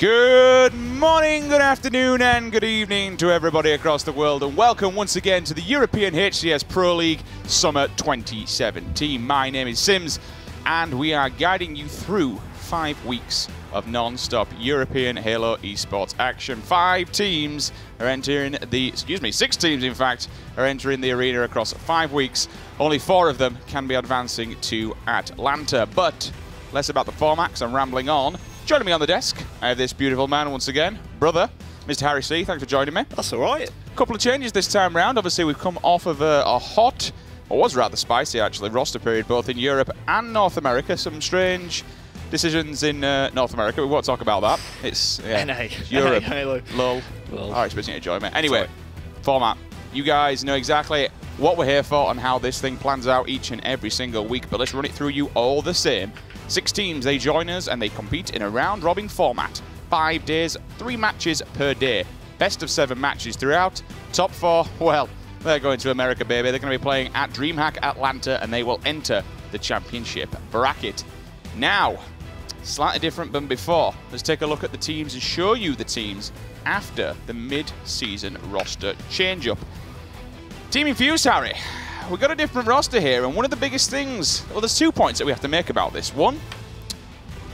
Good morning, good afternoon, and good evening to everybody across the world, and welcome once again to the European HCS Pro League Summer 2017. My name is Sims, and we are guiding you through 5 weeks of non-stop European Halo Esports action. 5 teams are entering the, 6 teams in fact, are entering the arena across 5 weeks. Only 4 of them can be advancing to Atlanta, but less about the format, because I'm rambling on. Joining me on the desk, I have this beautiful man once again, brother, Mr. Harry C. Thanks for joining me. That's all right. A couple of changes this time round. Obviously, we've come off of a hot, or was rather spicy actually, roster period both in Europe and North America. Some strange decisions in North America. We won't talk about that. It's Europe. Halo. Lol. I expect you to enjoy me. Anyway, format. You guys know exactly what we're here for and how this thing plans out each and every single week, but let's run it through you all the same. 6 teams, they join us and they compete in a round-robin format. 5 days, 3 matches per day. Best of 7 matches throughout. Top 4, well, they're going to America, baby. They're going to be playing at DreamHack Atlanta, and they will enter the championship bracket. Now, slightly different than before. Let's take a look at the teams and show you the teams after the mid-season roster change-up. Team Infused, Harry. We've got a different roster here, and one of the biggest things, well, there's 2 points that we have to make about this. 1,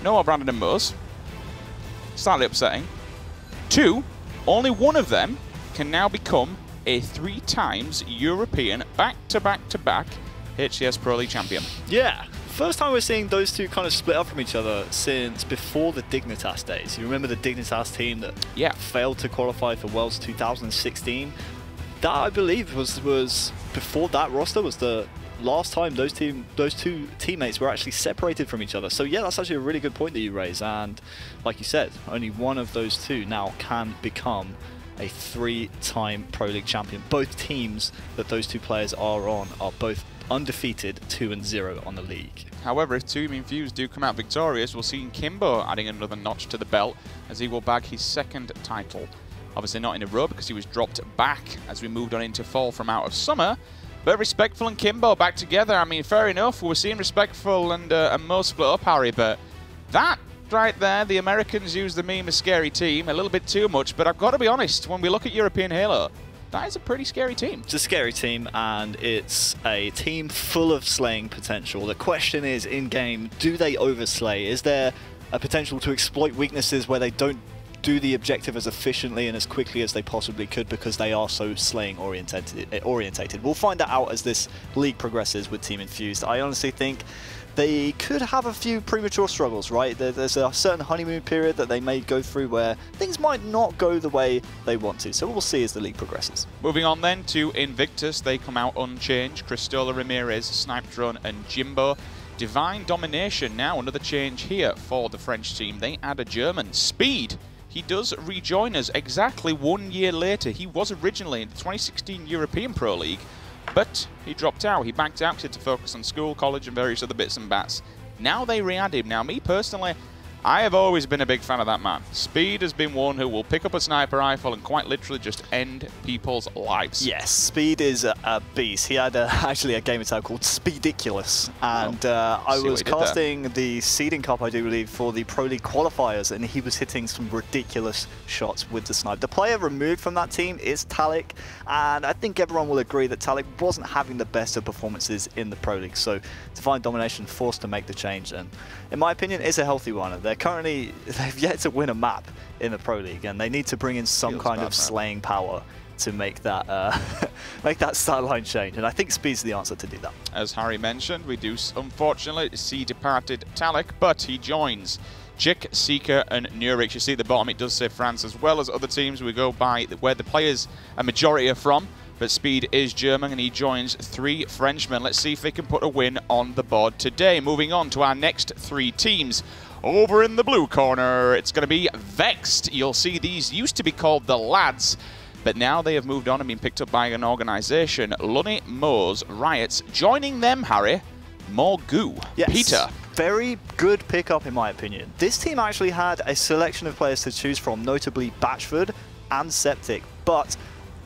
no more Brandon and Moz. Slightly upsetting. 2, only one of them can now become a 3 times European back-to-back-to-back HCS Pro League champion. Yeah. First time we're seeing those two kind of split up from each other since before the Dignitas days. You remember the Dignitas team that failed to qualify for Worlds 2016? That, I believe, was before that roster was the last time those two teammates were actually separated from each other. So yeah, that's actually a really good point that you raise. And like you said, only one of those two now can become a 3-time Pro League champion. Both teams that those 2 players are on are both undefeated, 2-0 on the league. However, if Team Infused do come out victorious, we'll see Kimbo adding another notch to the belt as he will bag his 2nd title. Obviously not in a row because he was dropped back as we moved on into fall from out of summer. But Respectful and Kimbo back together. I mean, fair enough. We're seeing Respectful and Mo split up, Harry. But that right there, the Americans use the meme a scary team a little bit too much. But I've got to be honest, when we look at European Halo, that is a pretty scary team. It's a scary team, and it's a team full of slaying potential. The question is, in-game, do they overslay? Is there a potential to exploit weaknesses where they don't do the objective as efficiently and as quickly as they possibly could because they are so slaying orientated? We'll find that out as this league progresses with Team Infused. I honestly think they could have a few premature struggles, right? There's a certain honeymoon period that they may go through where things might not go the way they want to. So we'll see as the league progresses. Moving on then to Invictus. They come out unchanged. Cristola Ramirez, Snipe Drone, and Jimbo. Divine Domination. Now another change here for the French team. They add a German. Speed. He does rejoin us exactly 1 year later. He was originally in the 2016 European Pro League, but he dropped out. He backed out to focus on school, college, and various other bits and bats. Now they re-add him. Now, me personally, I have always been a big fan of that man. Speed has been one who will pick up a sniper rifle and quite literally just end people's lives. Yes, Speed is a beast. He had actually a game attack called Speediculous, and I was casting the Seeding Cup, I do believe, for the Pro League qualifiers, and he was hitting some ridiculous shots with the snipe. The player removed from that team is Talik, and I think everyone will agree that Talik wasn't having the best of performances in the Pro League, so Divine Domination forced to make the change, and in my opinion, it's a healthy one. They've yet to win a map in the Pro League, and they need to bring in some kind of slaying power to make that make that start line change. And I think Speed's the answer to do that. As Harry mentioned, we do unfortunately see departed Talik, but he joins Chick, Seeker, and Nurix. You see at the bottom, it does say France as well as other teams. We go by where the players, a majority are from. But Speed is German, and he joins 3 Frenchmen. Let's see if they can put a win on the board today. Moving on to our next 3 teams. Over in the blue corner, it's going to be Vexed. You'll see these used to be called the Lads, but now they have moved on and been picked up by an organisation. Lunny, Moz, Riots. Joining them, Harry, more goo. Yes. Peter. Very good pickup, in my opinion. This team actually had a selection of players to choose from, notably Batchford and Septic, but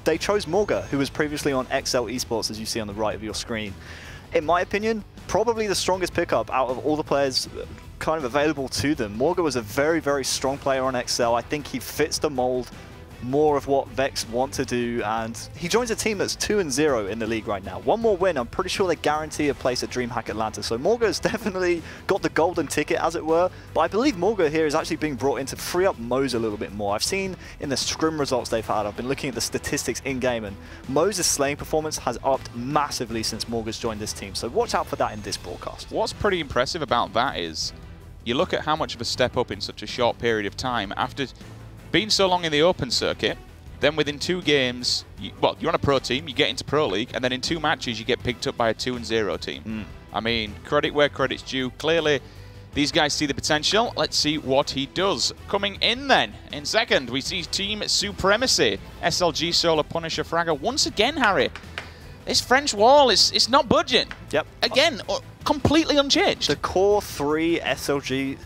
they chose Morga, who was previously on XL Esports, as you see on the right of your screen. In my opinion, probably the strongest pickup out of all the players kind of available to them. Morga was a very, very strong player on XL. I think he fits the mold more of what Vexed want to do, and he joins a team that's 2-0 in the league right now. One more win, I'm pretty sure they guarantee a place at DreamHack Atlanta. So Morga has definitely got the golden ticket, as it were. But I believe Morga here is actually being brought in to free up Moze a little bit more. I've seen in the scrim results they've had, I've been looking at the statistics in-game, and Moze's slaying performance has upped massively since Morga's joined this team. So watch out for that in this broadcast. What's pretty impressive about that is you look at how much of a step up in such a short period of time. After being so long in the open circuit, then within 2 games, you're on a pro team, you get into Pro League, and then in 2 matches you get picked up by a 2-0 team. I mean, credit where credit's due. Clearly, these guys see the potential. Let's see what he does. Coming in then, in second, we see Team Supremacy. SLG, Solar, Punisher, Fragger. Once again, Harry, this French wall is not budging. Yep. Again, completely unchanged. The core 3, SLG,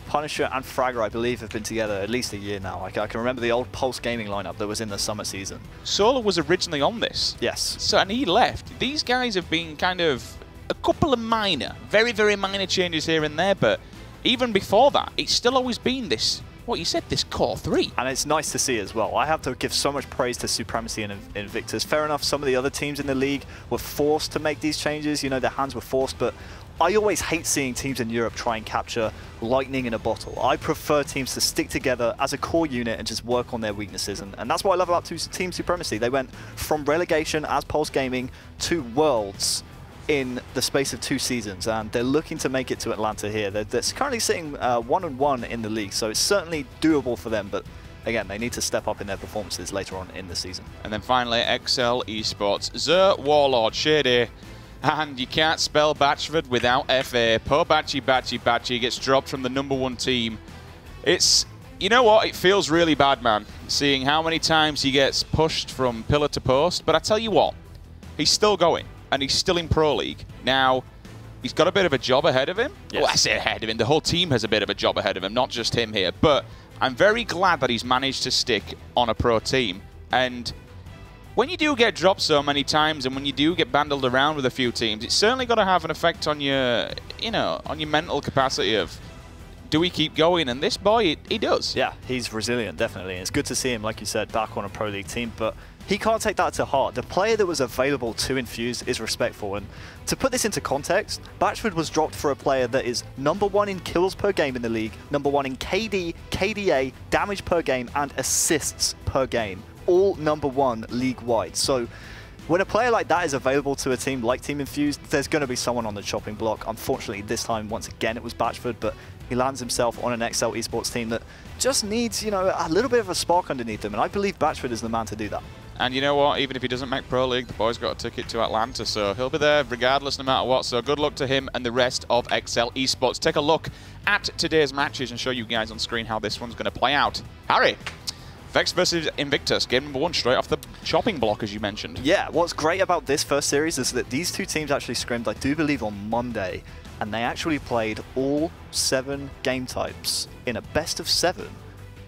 Punisher, and Fragger, I believe, have been together at least a year now. I can remember the old Pulse Gaming lineup that was in the summer season. Solar was originally on this. Yes. So, and he left. These guys have been kind of a couple of minor, very, very minor changes here and there, but even before that, it's still always been this, what you said, this core 3. And it's nice to see as well. I have to give so much praise to Supremacy and Invictus. Fair enough, some of the other teams in the league were forced to make these changes. You know, their hands were forced, but I always hate seeing teams in Europe try and capture lightning in a bottle. I prefer teams to stick together as a core unit and just work on their weaknesses. And that's what I love about Team Supremacy. They went from relegation as Pulse Gaming to Worlds in the space of 2 seasons, and they're looking to make it to Atlanta here. They're currently sitting 1-1 in the league, so it's certainly doable for them, but again, they need to step up in their performances later on in the season. And then finally, XL Esports, Zer, Warlord, Shady, and you can't spell Batchford without FA. Poor Batchy gets dropped from the #1 team. It's, you know what, it feels really bad, man, seeing how many times he gets pushed from pillar to post, but I tell you what, he's still going. And he's still in Pro League. Now, he's got a bit of a job ahead of him. Yes. Well, I say ahead of him. The whole team has a bit of a job ahead of him, not just him here. But I'm very glad that he's managed to stick on a pro team. And when you do get dropped so many times and when you do get bandled around with a few teams, it's certainly got to have an effect on your, on your mental capacity of, do we keep going? And this boy, he does. Yeah, he's resilient, definitely. And it's good to see him, like you said, back on a Pro League team. But he can't take that to heart. The player that was available to Infuse is respectful. And to put this into context, Batchford was dropped for a player that is #1 in kills per game in the league, #1 in KD, KDA, damage per game, and assists per game. All #1 league-wide. So when a player like that is available to a team like Team Infused, there's going to be someone on the chopping block. Unfortunately, this time, once again, it was Batchford, but he lands himself on an XL Esports team that just needs, a little bit of a spark underneath them, and I believe Batchford is the man to do that. And you know what? Even if he doesn't make Pro League, the boy's got a ticket to Atlanta, so he'll be there regardless, no matter what. So good luck to him and the rest of XL Esports. Take a look at today's matches and show you guys on screen how this one's going to play out. Harry, Vexed versus Invictus, game #1 straight off the chopping block, as you mentioned. Yeah, what's great about this first series is that these 2 teams actually scrimmed, I do believe, on Monday, and they actually played all 7 game types in a best-of-7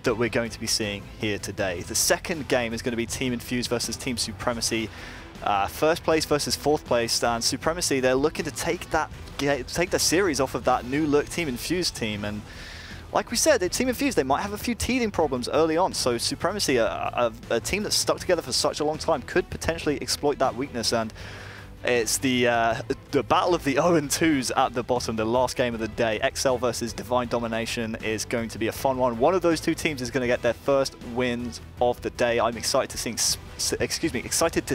that we're going to be seeing here today. The second game is going to be Team Infused versus Team Supremacy. First place versus 4th place, and Supremacy, they're looking to take the series off of that new look Team Infused team. And like we said, Team Infused, they might have a few teething problems early on, so Supremacy, a team that's stuck together for such a long time, could potentially exploit that weakness. And it's the battle of the 0-2s at the bottom, the last game of the day. XL versus Divine Domination is going to be a fun one. One of those 2 teams is going to get their first wins of the day. I'm excited to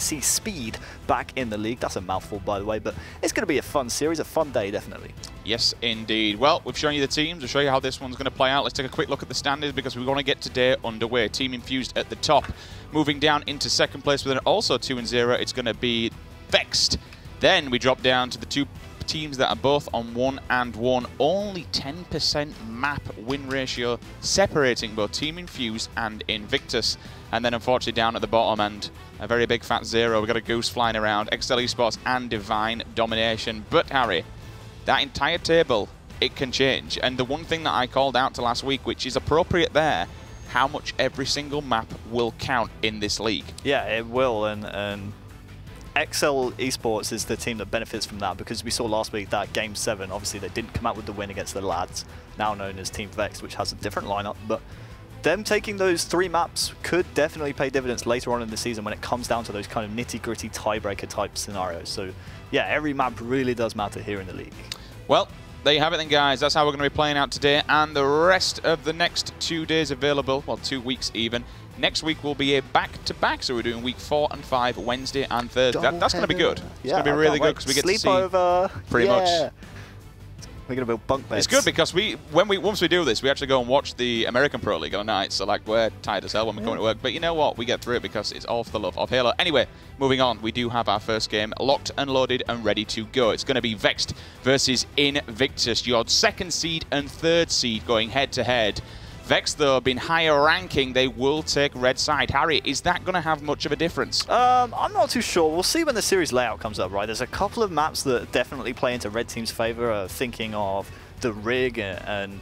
see Speed back in the league. That's a mouthful, by the way, but it's going to be a fun series, a fun day, definitely. Yes, indeed. Well, we've shown you the teams. We'll show you how this one's going to play out. Let's take a quick look at the standings because we want to get today underway. Team Infused at the top. Moving down into 2nd place with an also 2-0, it's going to be Vexed. Then we drop down to the 2 teams that are both on 1-1. Only 10% map win ratio separating both Team Infused and Invictus. And then unfortunately down at the bottom and a very big fat 0. We've got a goose flying around, XL Esports and Divine Domination. But Harry, that entire table, it can change. And the one thing that I called out to last week, which is appropriate there, how much every single map will count in this league. Yeah, it will. And Excel Esports is the team that benefits from that, because we saw last week that Game 7, obviously they didn't come out with the win against the lads, now known as Team Vexed, which has a different lineup, but them taking those 3 maps could definitely pay dividends later on in the season when it comes down to those kind of nitty-gritty tiebreaker type scenarios. So yeah, every map really does matter here in the league. Well, there you have it then, guys. That's how we're going to be playing out today and the rest of the next 2 days available, well, 2 weeks even. Next week will be a back-to-back, so we're doing week 4 and 5, Wednesday and Thursday. That's going to be good. It's going to be really good because we get to see sleepover. Pretty much. We're going to build bunk beds. It's good because once we do this, we actually go and watch the American Pro League on a night. So like we're tired as hell when we're coming to work. But you know what? We get through it because it's all for the love of Halo. Anyway, moving on. We do have our first game locked and loaded and ready to go. It's going to be Vexed versus Invictus, your 2nd seed and 3rd seed going head to head. Vexed, though, being higher ranking, they will take red side. Harry, is that going to have much of a difference? I'm not too sure. We'll see when the series layout comes up, right? There's a couple of maps that definitely play into red team's favor. Thinking of the Rig and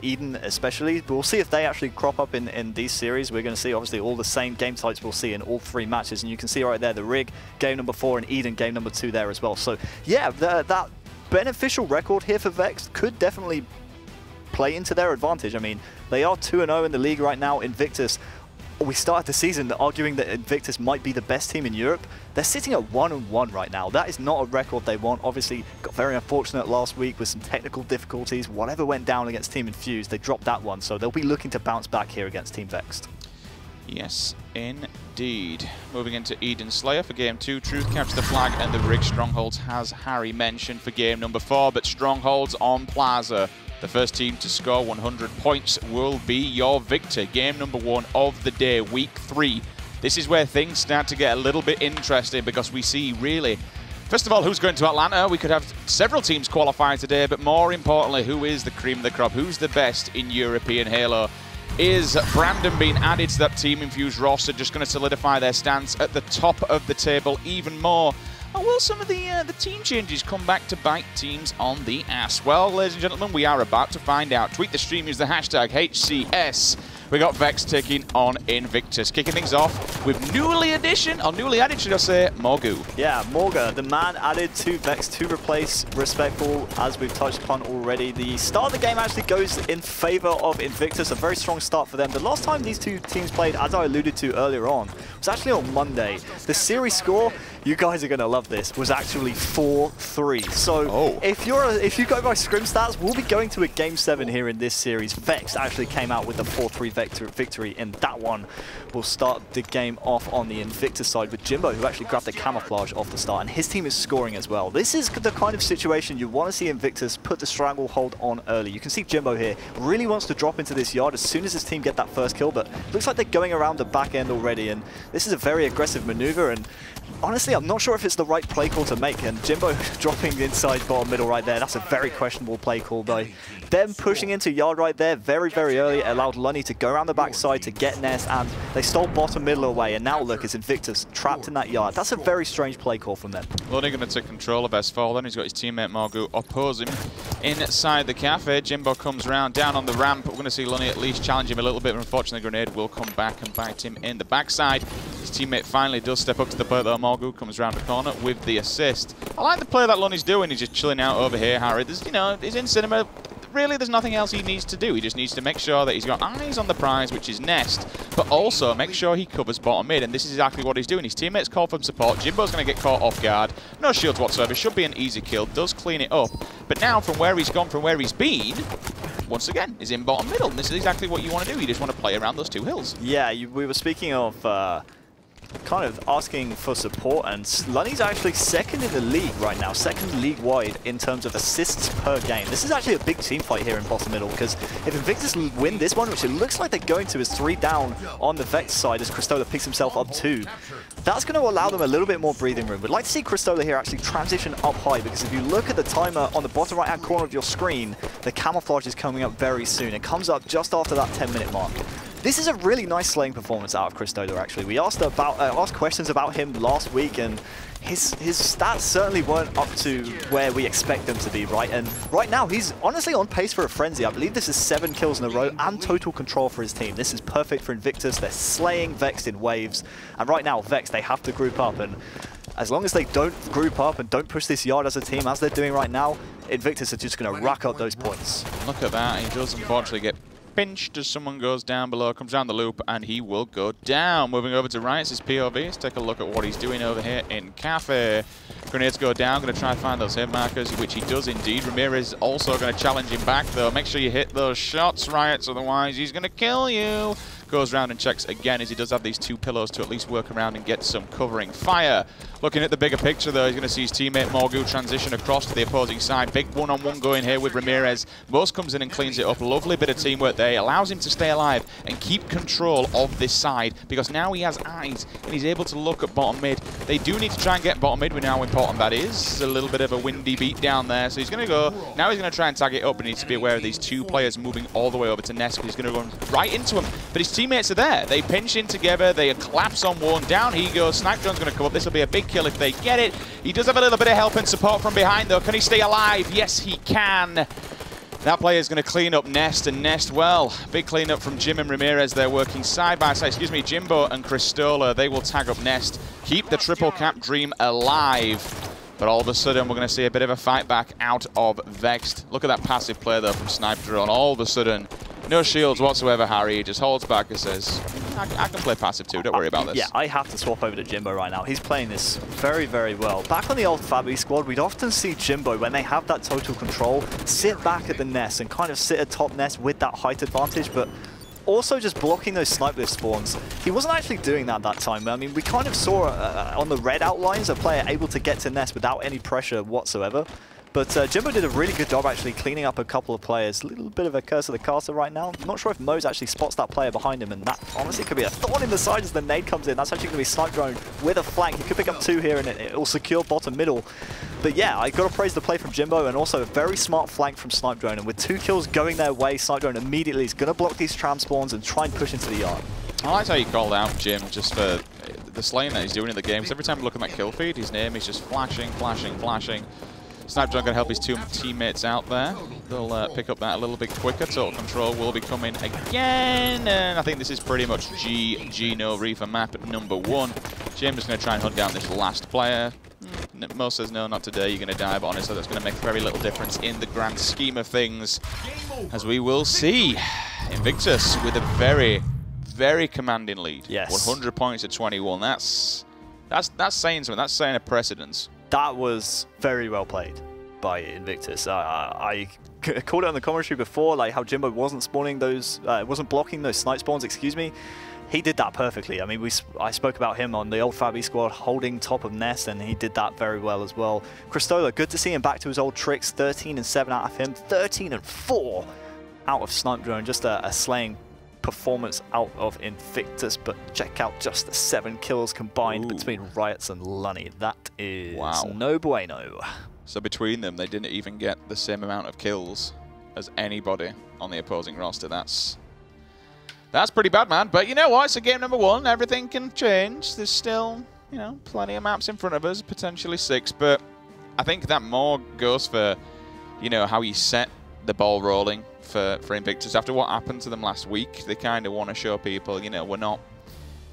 Eden especially. But we'll see if they actually crop up in these series. We're going to see, obviously, all the same game types we'll see in all 3 matches. And you can see right there, the Rig, game number 4, and Eden, game number 2 there as well. So, yeah, that beneficial record here for Vexed could definitely play into their advantage. I mean, they are 2-0 in the league right now. Invictus, we started the season arguing that Invictus might be the best team in Europe. They're sitting at 1-1 right now. That is not a record they want. Obviously, got very unfortunate last week with some technical difficulties. Whatever went down against Team Infused, they dropped that one. So they'll be looking to bounce back here against Team Vexed. Yes, indeed. Moving into Eden Slayer for Game 2. Truth captures the flag and the Rig. Strongholds has Harry mentioned for Game number 4. But Strongholds on Plaza. The first team to score 100 points will be your victor. Game number 1 of the day, week 3. This is where things start to get a little bit interesting because we see really, first of all, who's going to Atlanta. We could have several teams qualifying today, but more importantly, who is the cream of the crop? Who's the best in European Halo? Is Brandon being added to that Team Infused roster just going to solidify their stance at the top of the table even more? Or will some of the team changes come back to bite teams on the ass? Well, ladies and gentlemen, we are about to find out. Tweet the stream, use the hashtag HCS. We got Vex taking on Invictus. Kicking things off with newly added, should I say, Morgu. Yeah, Morga, the man added to Vex to replace Respectful, as we've touched upon already. The start of the game actually goes in favor of Invictus, a very strong start for them. The last time these 2 teams played, as I alluded to earlier on, was actually on Monday. The series score, you guys are going to love this, was actually 4-3. So if you go by scrim stats, we'll be going to a Game 7 here in this series. Vex actually came out with a 4-3 victory in that one. We'll start the game off on the Invictus side with Jimbo, who actually grabbed the camouflage off the start, and his team is scoring as well. This is the kind of situation you want to see Invictus put the stranglehold on early. You can see Jimbo here really wants to drop into this yard as soon as his team get that first kill, but looks like they're going around the back end already, and this is a very aggressive maneuver, and honestly, I'm not sure if it's the right play call to make, and Jimbo dropping inside bottom middle right there, that's a very questionable play call by them. Pushing into yard right there very, very early, it allowed Lunny to go around the backside to get Nest, and they stole bottom middle away, and now look, it's Invictus trapped in that yard. That's a very strange play call from them. Lunny going to take control of S4 then. He's got his teammate Morgu oppose him inside the cafe. Jimbo comes around down on the ramp. We're going to see Lunny at least challenge him a little bit, but unfortunately Grenade will come back and bite him in the backside. His teammate finally does step up to the plate though. Morgu comes around the corner with the assist. I like the play that Lunny's doing. He's just chilling out over here, Harry. There's, he's in cinema. Really, there's nothing else he needs to do. He just needs to make sure that he's got eyes on the prize, which is Nest, but also make sure he covers bottom mid, and this is exactly what he's doing. His teammates call for support. Jimbo's going to get caught off guard. No shields whatsoever. Should be an easy kill. Does clean it up. But now, from where he's gone, from where he's been, once again, is in bottom middle. And this is exactly what you want to do. You just want to play around those 2 hills. Yeah, we were speaking of kind of asking for support, and Lunny's actually 2nd in the league right now, 2nd league-wide in terms of assists per game. This is actually a big team fight here in bottom middle, because if Invictus win this one, which it looks like they're going to, is 3 down on the Vex side as Cristola picks himself up 2. That's going to allow them a little bit more breathing room. We'd like to see Cristola here actually transition up high, because if you look at the timer on the bottom right-hand corner of your screen, the camouflage is coming up very soon. It comes up just after that 10-minute mark. This is a really nice slaying performance out of Cristola, actually. We asked questions about him last week, and his stats certainly weren't up to where we expect them to be, right? And right now, he's honestly on pace for a frenzy. I believe this is 7 kills in a row and total control for his team. This is perfect for Invictus. They're slaying Vexed in waves. And right now, Vex, they have to group up, and as long as they don't group up and don't push this yard as a team, as they're doing right now, Invictus are just going to rack up those points. Look at that. He does unfortunately get pinched as someone goes down below, comes down the loop, and he will go down. Moving over to Riot's POV, let's take a look at what he's doing over here in Cafe. Grenades go down, going to try and find those hit markers, which he does indeed. Ramirez also going to challenge him back, though. Make sure you hit those shots, Riots, otherwise he's going to kill you. Goes around and checks again, as he does have these 2 pillows to at least work around and get some covering fire. Looking at the bigger picture, though, he's going to see his teammate Morgu transition across to the opposing side. Big one-on-one going here with Ramirez. Most comes in and cleans it up. Lovely bit of teamwork there. Allows him to stay alive and keep control of this side, because now he has eyes and he's able to look at bottom mid. They do need to try and get bottom mid. We know how important that is. A little bit of a windy beat down there. So he's going to go. Now he's going to try and tag it up, and he needs to be aware of these 2 players moving all the way over to Nest, because he's going to go right into him. But his teammates are there. They pinch in together. They collapse on one. Down he goes. Snipe Drone's going to come up. This will be a big kill if they get it. He does have a little bit of help and support from behind, though. Can he stay alive? Yes, he can. That player is going to clean up Nest, and Nest, well, big cleanup from Jim and Ramirez. They're working side by side. Excuse me, Jimbo and Cristola. They will tag up Nest, keep the triple cap dream alive. But all of a sudden, we're going to see a bit of a fight back out of Vexed. Look at that passive play, though, from Snipe Drone. All of a sudden, no shields whatsoever, Harry. He just holds back and says, I can play passive too, don't worry about this. Yeah, I have to swap over to Jimbo right now. He's playing this very, very well. Back on the old Fabi squad, we'd often see Jimbo, when they have that total control, sit back at the nest and kind of sit at top nest with that height advantage, but also just blocking those snipe lift spawns. He wasn't actually doing that time. I mean, we kind of saw on the red outlines a player able to get to nest without any pressure whatsoever. But Jimbo did a really good job actually cleaning up a couple of players. A little bit of a curse of the caster right now. I'm not sure if Mose actually spots that player behind him, and that honestly could be a thorn in the side as the nade comes in. That's actually going to be Snipe Drone with a flank. He could pick up 2 here, and it will secure bottom middle. But yeah, I got to praise the play from Jimbo, and also a very smart flank from Snipe Drone. And with 2 kills going their way, Snipe Drone immediately is going to block these tram spawns and try and push into the yard. I like how you called out Jim just for the slaying that he's doing in the game. Because every time I look at that kill feed, his name is just flashing, flashing, flashing. Snipe Drone going to help his 2 teammates out there. They'll pick up that a little bit quicker. Total control will be coming again. And I think this is pretty much GG no Reaver map number 1. Jim is going to try and hunt down this last player. Mo says no, not today. You're going to die, but honestly, that's going to make very little difference in the grand scheme of things. As we will see, Invictus with a very, very commanding lead. Yes. 100 points to 21. That's saying something. That's saying a precedence. That was very well played by Invictus. I called it on the commentary before, like how Jimbo wasn't spawning those, wasn't blocking those snipe spawns, excuse me. He did that perfectly. I mean, I spoke about him on the old Fabi squad holding top of nest, and he did that very well as well. Cristola, good to see him back to his old tricks. 13-7 out of him, 13-4 out of Snipe Drone. Just a slaying performance out of Invictus, but check out just the 7 kills combined between Riots and Lunny. That is no bueno. So between them, they didn't even get the same amount of kills as anybody on the opposing roster. That's pretty bad, man. But you know what? It's a game number 1. Everything can change. There's still, you know, plenty of maps in front of us, potentially 6. But I think that more goes for, you know, how he set the ball rolling for Invictus. After what happened to them last week, they kind of want to show people, you know, we're not,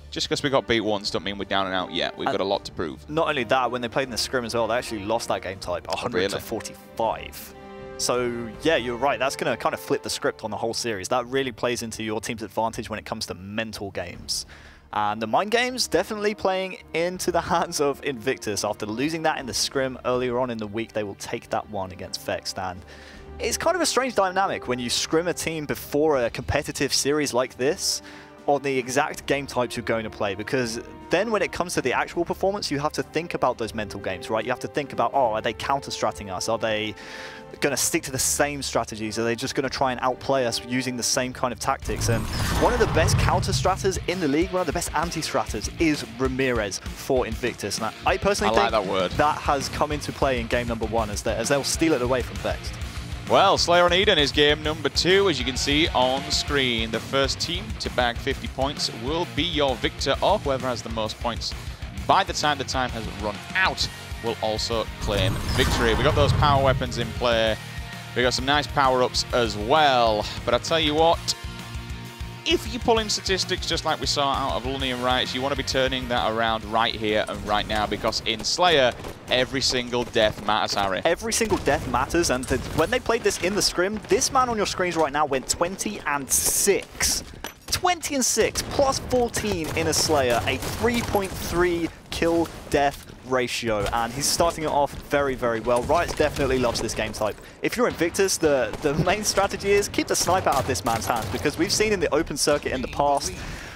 just because we got beat once don't mean we're down and out yet. We've got a lot to prove. Not only that, when they played in the scrim as well, they actually lost that game type 100-45. So yeah, you're right. That's going to kind of flip the script on the whole series. That really plays into your team's advantage when it comes to mental games. And the mind games definitely playing into the hands of Invictus. After losing that in the scrim earlier on in the week, they will take that one against Vexed. And it's kind of a strange dynamic when you scrim a team before a competitive series like this on the exact game types you're going to play, because then when it comes to the actual performance, you have to think about those mental games, right? You have to think about, oh, are they counter-stratting us? Are they going to stick to the same strategies? Are they just going to try and outplay us using the same kind of tactics? And one of the best counter-stratters in the league, one of the best anti-stratters is Ramirez for Invictus. And I personally think that has come into play in game number 1 as they'll steal it away from Vexed. Well, Slayer on Eden is game number 2, as you can see on screen. The first team to bag 50 points will be your victor, or whoever has the most points by the time has run out will also claim victory. We got those power weapons in play. We got some nice power-ups as well. But I tell you what, if you're pulling statistics just like we saw out of Lunny and Rights, you want to be turning that around right here and right now, because in Slayer, every single death matters, Harry. Every single death matters, and when they played this in the scrim, this man on your screens right now went 20-6. 20-6, plus 14 in a Slayer, a 3.3 kill death ratio, and he's starting it off very, very well. Riot definitely loves this game type. If you're Invictus, the main strategy is keep the sniper out of this man's hands, because we've seen in the open circuit in the past,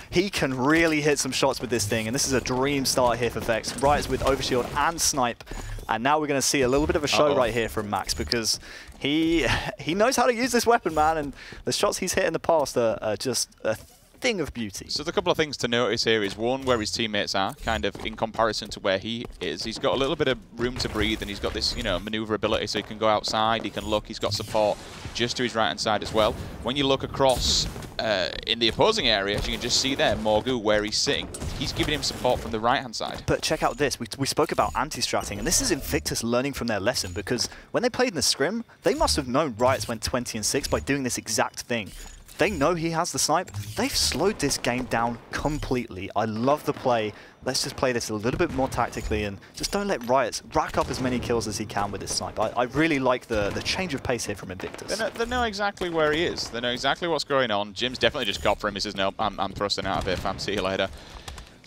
he can really hit some shots with this thing, and this is a dream start here for Vexed. Riot's with Overshield and Snipe, and now we're going to see a little bit of a show right here from Max, because he knows how to use this weapon, man, and the shots he's hit in the past are just a thing of beauty. So the couple of things to notice here is, one, where his teammates are, kind of in comparison to where he is. He's got a little bit of room to breathe, and he's got this, you know, maneuverability, so he can go outside, he can look, he's got support just to his right-hand side as well. When you look across in the opposing area, as you can just see there, Morgu, where he's sitting, he's giving him support from the right-hand side. But check out this. We spoke about anti-stratting, and this is Invictus learning from their lesson, because when they played in the scrim, they must have known Riot's went 20-6 by doing this exact thing. They know he has the snipe. They've slowed this game down completely. I love the play. Let's just play this a little bit more tactically and just don't let Riot rack up as many kills as he can with this snipe. I really like the change of pace here from Invictus. They know exactly where he is. They know exactly what's going on. Jim's definitely just got for him. He says, no, I'm thrusting out of here, fam. See you later.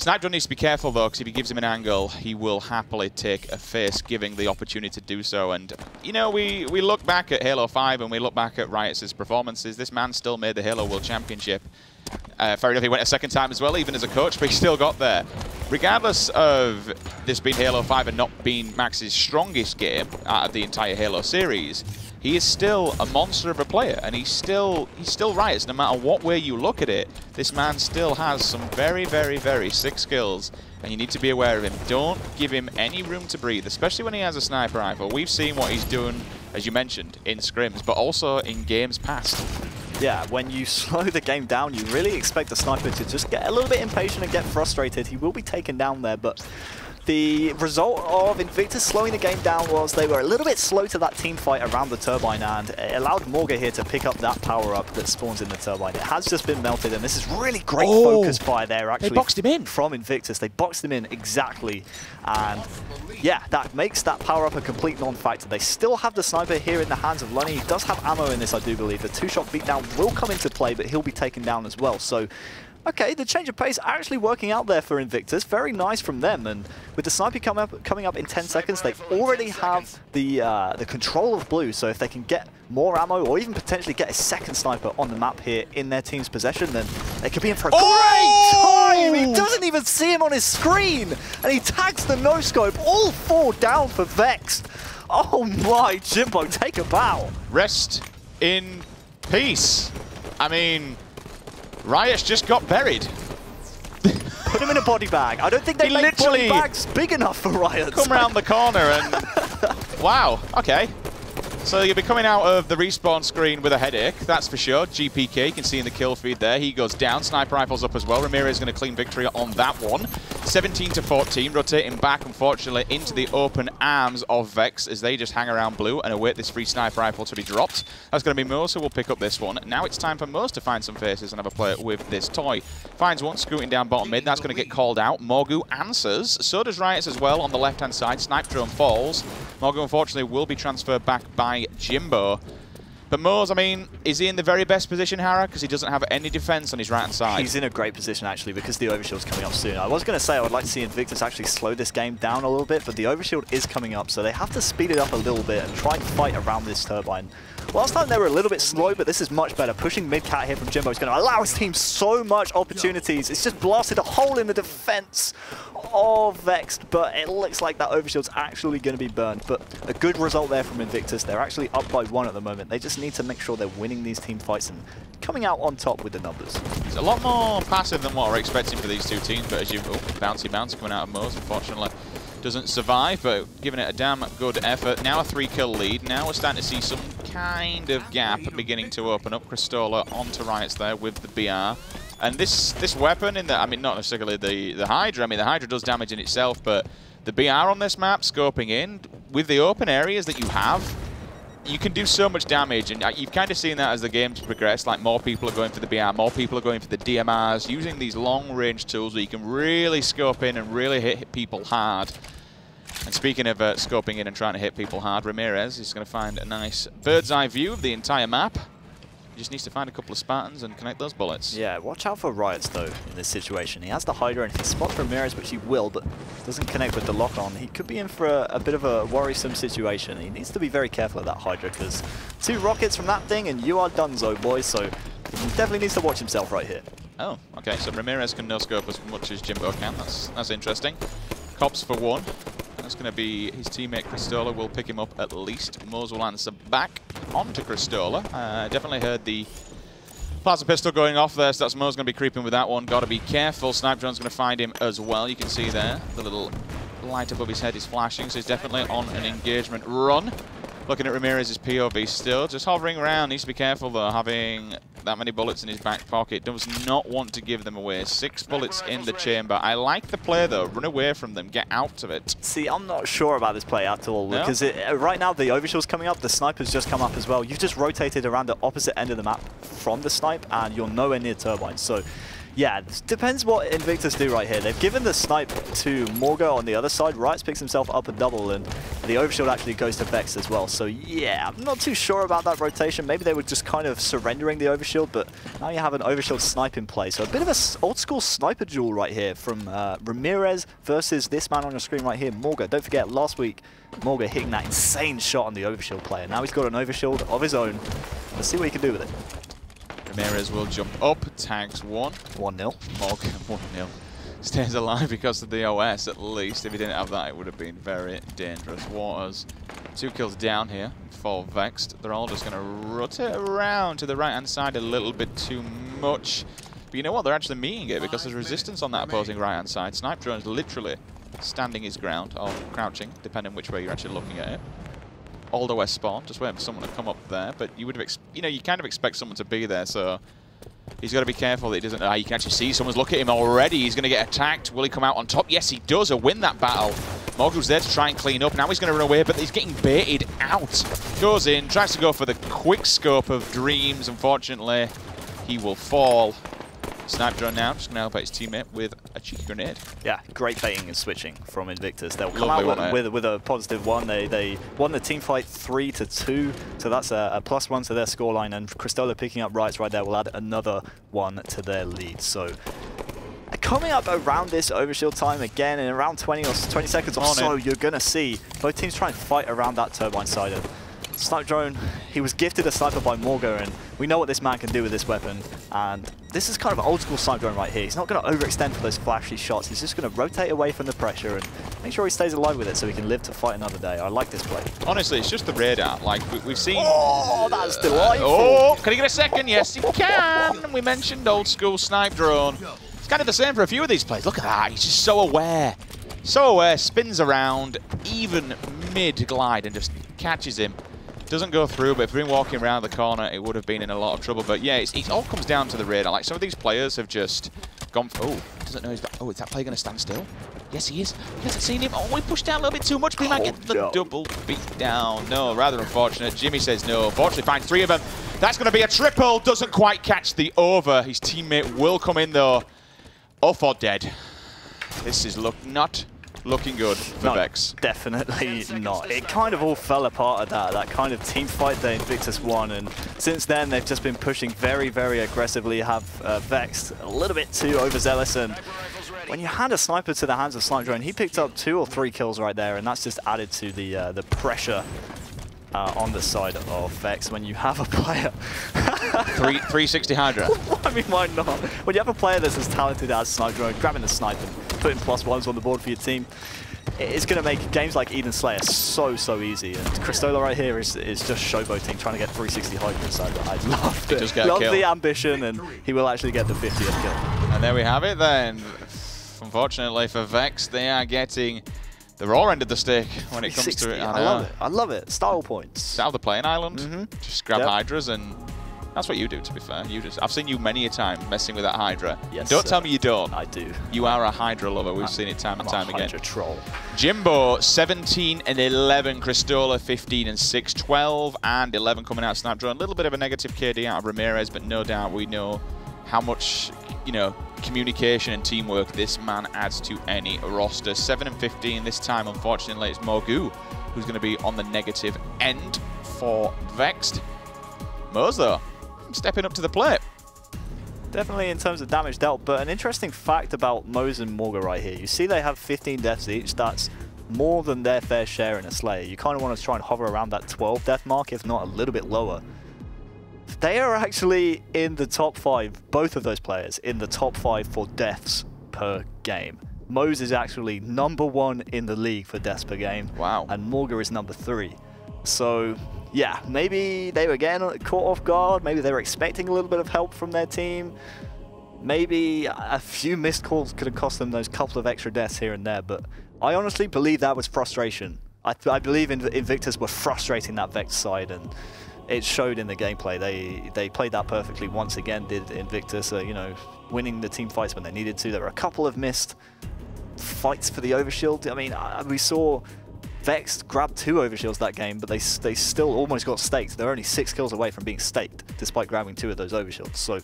Snipe needs to be careful, though, because if he gives him an angle, he will happily take a face, giving the opportunity to do so. And, you know, we look back at Halo 5 and we look back at Riot's performances. This man still made the Halo World Championship. Fair enough, he went a second time as well, even as a coach, but he still got there. Regardless of this being Halo 5 and not being Max's strongest game out of the entire Halo series, he is still a monster of a player, and he's still Riot's. No matter what way you look at it, this man still has some very, very, very sick skills, and you need to be aware of him. Don't give him any room to breathe, especially when he has a sniper rifle. We've seen what he's doing, as you mentioned, in scrims, but also in games past. Yeah, when you slow the game down, you really expect the sniper to just get a little bit impatient and get frustrated. He will be taken down there, but the result of Invictus slowing the game down was they were a little bit slow to that team fight around the turbine, and it allowed Morga here to pick up that power-up that spawns in the turbine. It has just been melted, and this is really great focus fire there, actually. They boxed him in. From Invictus. They boxed him in, exactly. And yeah, that makes that power-up a complete non-factor. They still have the sniper here in the hands of Lunny. He does have ammo in this, I do believe. The two-shot beatdown will come into play, but he'll be taken down as well. So okay, the change of pace actually working out there for Invictus. Very nice from them. And with the sniper coming up in 10 seconds, they already have the control of blue. So if they can get more ammo or even potentially get a second sniper on the map here in their team's possession, then they could be in for a great time. He doesn't even see him on his screen. And he tags the no-scope. All four down for Vexed. Oh my, Jimbo, take a bow. Rest in peace. I mean, Riot's just got buried. Put him in a body bag. I don't think they make body bags big enough for Riot. Come around the corner and wow, okay. So you'll be coming out of the respawn screen with a headache, that's for sure. GPK, you can see in the kill feed there, he goes down. Sniper rifle's up as well. Ramirez is going to clean victory on that one. 17-14, rotating back, unfortunately, into the open arms of Vex as they just hang around blue and await this free sniper rifle to be dropped. That's going to be Mo, so we'll pick up this one. Now it's time for Mo to find some faces and have a play with this toy. Finds one, scooting down bottom mid. That's going to get called out. Morgu answers. So does Riot as well on the left-hand side. Snipe drone falls. Morgu, unfortunately, will be transferred back by Jimbo. But Mo's, I mean, is he in the very best position, Hara? Because he doesn't have any defense on his right-hand side. He's in a great position, actually, because the overshield's coming up soon. I was going to say I would like to see Invictus actually slow this game down a little bit, but the overshield is coming up, so they have to speed it up a little bit and try and fight around this turbine. Last time they were a little bit slow, but this is much better. Pushing mid-cat here from Jimbo is going to allow his team so much opportunities. It's just blasted a hole in the defense of Vexed, but it looks like that overshield's actually going to be burned. But a good result there from Invictus. They're actually up by 1 at the moment. They just need to make sure they're winning these team fights and coming out on top with the numbers. It's a lot more passive than what we're expecting for these two teams, but as you... Oh, bouncy coming out of Mo's, unfortunately. Doesn't survive, but giving it a damn good effort. Now a 3-kill lead. Now we're starting to see some kind of gap beginning to open up. Kristola onto Riot's there with the BR. And this weapon, in the, I mean, not necessarily the Hydra. I mean, the Hydra does damage in itself, but the BR on this map, scoping in, with the open areas that you have, you can do so much damage, and you've kind of seen that as the game's progressed. Like, more people are going for the BR, more people are going for the DMRs, using these long-range tools where you can really scope in and really hit people hard. And speaking of scoping in and trying to hit people hard, Ramirez is going to find a nice bird's eye view of the entire map. He just needs to find a couple of Spartans and connect those bullets. Yeah, watch out for Riots, though, in this situation. He has the Hydra, and if he spots Ramirez, which he will, but doesn't connect with the lock-on, he could be in for a bit of a worrisome situation. He needs to be very careful of that Hydra, because 2 rockets from that thing, and you are donezo, boys, so he definitely needs to watch himself right here. Oh, okay, so Ramirez can no-scope as much as Jimbo can. That's interesting. Cops for 1. That's going to be his teammate Cristola will pick him up at least. Mose will answer back onto Cristola. Definitely heard the plasma pistol going off there, so that's Mose going to be creeping with that one. Got to be careful. Snipe Drone's going to find him as well. You can see there the little light above his head is flashing, so he's definitely on an engagement run. Looking at Ramirez's POV still, just hovering around. Needs to be careful though, having that many bullets in his back pocket. Does not want to give them away. 6 bullets in the chamber. I like the play though. Run away from them. Get out of it. See, I'm not sure about this play at all, no? because right now the overshield's coming up. The sniper's just come up as well. You've just rotated around the opposite end of the map from the snipe, and you're nowhere near turbines. So yeah, it depends what Invictus do right here. They've given the snipe to Morga on the other side. Riots picks himself up a double, and the overshield actually goes to Vexed as well. So yeah, I'm not too sure about that rotation. Maybe they were just kind of surrendering the overshield, but now you have an overshield snipe in play. So a bit of an old school sniper duel right here from Ramirez versus this man on your screen right here, Morga. Don't forget, last week, Morga hitting that insane shot on the overshield player. Now he's got an overshield of his own. Let's see what he can do with it. Ramirez will jump up, tags 1. 1-0. Morgan 1-0. Stays alive because of the OS, at least. If he didn't have that, it would have been very dangerous. Waters, 2 kills down here for Vexed. They're all just going to rotate around to the right-hand side a little bit too much. But you know what? They're actually meeting it because there's resistance on that opposing right-hand side. Snipe Drone's literally standing his ground, or crouching, depending which way you're actually looking at it. Aldo West spawn, just waiting for someone to come up there, but you would have, you kind of expect someone to be there, so he's got to be careful that he doesn't. You can actually see someone's looking at him already. He's going to get attacked. Will he come out on top? Yes, he does. He'll win that battle. Morgan's there to try and clean up. Now he's going to run away, but he's getting baited out. Goes in, tries to go for the quick scope of Dreams. Unfortunately, he will fall. Snipe Drone now, just going to help out his teammate with a cheeky grenade. Yeah, great baiting and switching from Invictus. They'll come out with a positive 1. They won the team fight 3-2, so that's a +1 to their scoreline, and Cristola picking up Riots right there will add another 1 to their lead. So coming up around this overshield time again, in around 20 seconds or so, you're going to see both teams try and fight around that turbine side of Snipe Drone. He was gifted a sniper by Morga, and we know what this man can do with this weapon. And this is kind of an old school Snipe Drone right here. He's not going to overextend for those flashy shots. He's just going to rotate away from the pressure and make sure he stays alive with it so he can live to fight another day. I like this play. Honestly, it's just the radar. Like, we've seen... Oh, that's delightful. Oh, can he get a second? Yes, he can. We mentioned old school Snipe Drone. It's kind of the same for a few of these plays. Look at that. He's just so aware. So aware. Spins around, even mid-glide, and just catches him. Doesn't go through, but if we've been walking around the corner, it would have been in a lot of trouble. But yeah, it all comes down to the radar. Like, some of these players have just gone... Oh, doesn't know he's back. Oh, is that player going to stand still? Yes, he is. He hasn't seen him. Oh, he pushed down a little bit too much, but he might get the double beat down. No, rather unfortunate. Jimmy says no. Fortunately, finds 3 of them. That's going to be a triple. Doesn't quite catch the over. His teammate will come in, though. Off or dead. This is not looking good for Vex. Definitely not. It kind of all fell apart at that kind of team fight that Invictus won, and since then they've just been pushing very, very aggressively. Have Vex a little bit too overzealous, and when you hand a sniper to the hands of Snipe Drone, he picked up 2 or 3 kills right there, and that's just added to the pressure on the side of Vex when you have a player. 360 Hydra. I mean, why not? When you have a player that's as talented as Snipe Drone, grabbing the snipe and putting +1s on the board for your team, it's going to make games like Eden Slayer so easy. And Cristola right here is just showboating, trying to get 360 Hydra inside. But I love it. Love the ambition, and he will actually get the 50th kill. And there we have it then. Unfortunately for Vex, they are getting the raw end of the stick when it comes to it. I love it. I love it. Style points. South of the playing island. Just grab Hydras and That's what you do, to be fair. I've seen you many a time messing with that Hydra. Yes, don't tell me you don't. I do. You are a Hydra lover. We've seen it time and time again. Hydra troll. Jimbo, 17 and 11. Cristola, 15 and 6. 12 and 11 coming out of Snapdragon. A little bit of a negative KD out of Ramirez, but no doubt we know how much, you know, communication and teamwork this man adds to any roster. 7 and 15 this time, unfortunately. It's Morgu who's going to be on the negative end for Vexed. Moz, though, stepping up to the plate. Definitely in terms of damage dealt, but an interesting fact about Moz and Morga right here. You see they have 15 deaths each. That's more than their fair share in a Slayer. You kind of want to try and hover around that 12 death mark, if not a little bit lower. They are actually in the top 5, both of those players, in the top 5 for deaths per game. Moz is actually #1 in the league for deaths per game. Wow. And Morga is #3. So, yeah, maybe they were again caught off guard. Maybe they were expecting a little bit of help from their team. Maybe a few missed calls could have cost them those couple of extra deaths here and there. But I honestly believe that was frustration. I believe Invictus were frustrating that Vexed side, and it showed in the gameplay. They played that perfectly once again, did Invictus, you know, winning the team fights when they needed to. There were a couple of missed fights for the overshield. I mean, we saw Vexed grab 2 overshields that game, but they still almost got staked. They're only 6 kills away from being staked, despite grabbing 2 of those overshields. So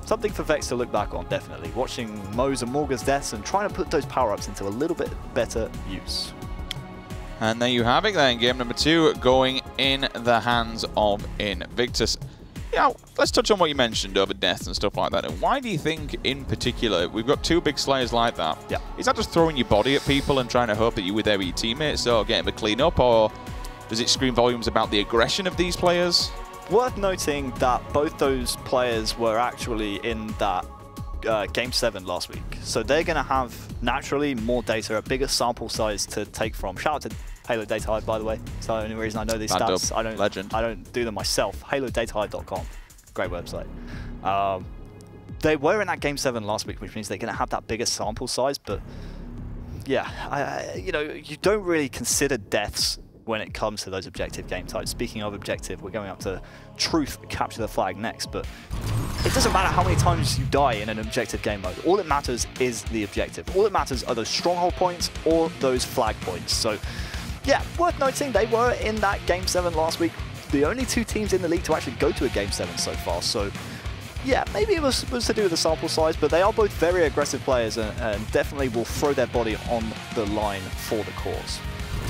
something for Vexed to look back on, definitely. Watching Moz and Morga's deaths and trying to put those power-ups into a little bit better use. And there you have it then, game number 2 going in the hands of Invictus. Yeah, let's touch on what you mentioned over deaths and stuff like that. And why do you think, in particular, we've got 2 big Slayers like that? Yeah. Is that just throwing your body at people and trying to hope that you were there with your teammates or getting them to clean up, or does it scream volumes about the aggression of these players? Worth noting that both those players were actually in that Game 7 last week. So they're going to have, naturally, more data, a bigger sample size to take from. Shout out to Halo Data Hive, by the way. It's the only reason I know these stats. I don't do them myself. HaloDataHive.com. Great website. They were in that Game 7 last week, which means they're going to have that bigger sample size. But yeah, you know, you don't really consider deaths when it comes to those objective game types. Speaking of objective, we're going up to Truth, Capture the Flag next, but it doesn't matter how many times you die in an objective game mode. All that matters is the objective. All that matters are those stronghold points or those flag points. So yeah, worth noting, they were in that Game 7 last week. The only 2 teams in the league to actually go to a Game 7 so far. So yeah, maybe it was to do with the sample size, but they are both very aggressive players and definitely will throw their body on the line for the cause.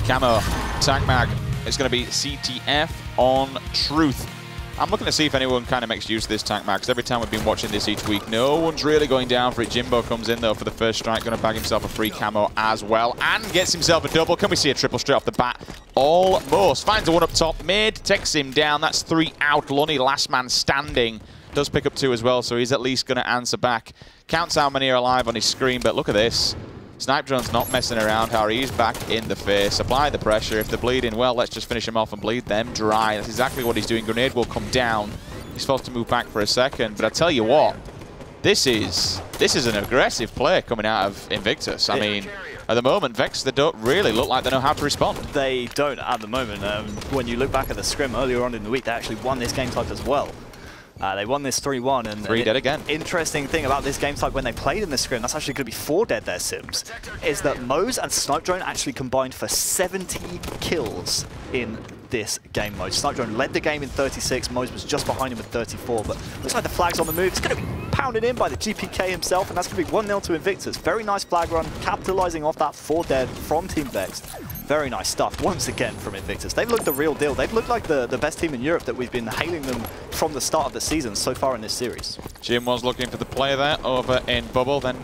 Camo, Tank Mag, it's going to be CTF on Truth. I'm looking to see if anyone kind of makes use of this Tank Mag, because every time we've been watching this each week, no one's really going down for it. Jimbo comes in, though, for the first strike, going to bag himself a free camo as well, and gets himself a double. Can we see a triple straight off the bat? Almost. Finds a one up top mid, takes him down. That's 3 out. Lunny, last man standing. Does pick up 2 as well, so he's at least going to answer back. Counts how many are alive on his screen, but look at this. Snipe Drone's not messing around, Harry. He's back in the face. Apply the pressure. If they're bleeding, well, let's just finish him off and bleed them dry. That's exactly what he's doing. Grenade will come down. He's forced to move back for a second. But I tell you what, this is an aggressive play coming out of Invictus. I mean, at the moment, Vexed, they don't really look like they know how to respond. They don't at the moment. When you look back at the scrim earlier on in the week, they actually won this game type as well. They won this 3-1, and 3 dead again. Interesting thing about this game type when they played in the scrim, that's actually going to be 4 dead there, Sims, is that Moz and Snipe Drone actually combined for 70 kills in this game mode. Snipe Drone led the game in 36, Moz was just behind him with 34, but looks like the flag's on the move. It's going to be pounded in by the GPK himself, and that's going to be 1-0 to Invictus. Very nice flag run, capitalizing off that 4 dead from Team Vexed. Very nice stuff once again from Invictus. They've looked the real deal. They've looked like the best team in Europe that we've been hailing them from the start of the season so far in this series. Jim was looking for the play there over in Bubble, then